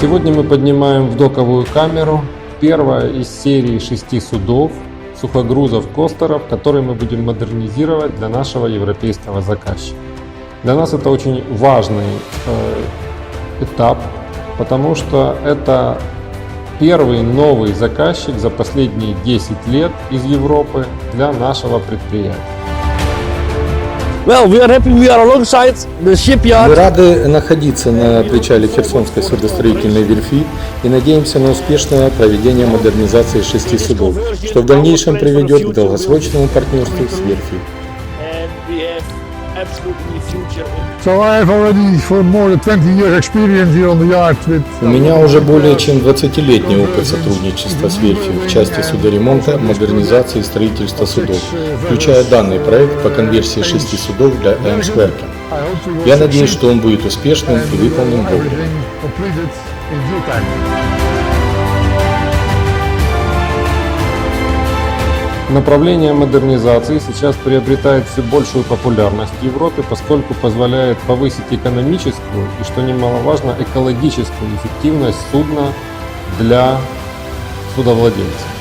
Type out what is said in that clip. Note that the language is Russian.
Сегодня мы поднимаем в доковую камеру первое из серии 6 судов, сухогрузов костеров, которые мы будем модернизировать для нашего европейского заказчика. Для нас это очень важный этап, потому что это первый новый заказчик за последние 10 лет из Европы для нашего предприятия. Well, we are happy we are alongside the shipyard. Мы рады находиться на причале Херсонской судостроительной верфи и надеемся на успешное проведение модернизации 6 судов, что в дальнейшем приведет к долгосрочному партнерству с верфью. So I have already for more than 20 years experience here on the yard with. У меня уже более чем 20-летний опыт сотрудничества с верфью в части судоремонта, модернизации и строительства судов, включая данный проект по конверсии 6 судов для Эмсверкен. Я надеюсь, что он будет успешным и выполнен вовремя. Направление модернизации сейчас приобретает все большую популярность в Европе, поскольку позволяет повысить экономическую и, что немаловажно, экологическую эффективность судна для судовладельцев.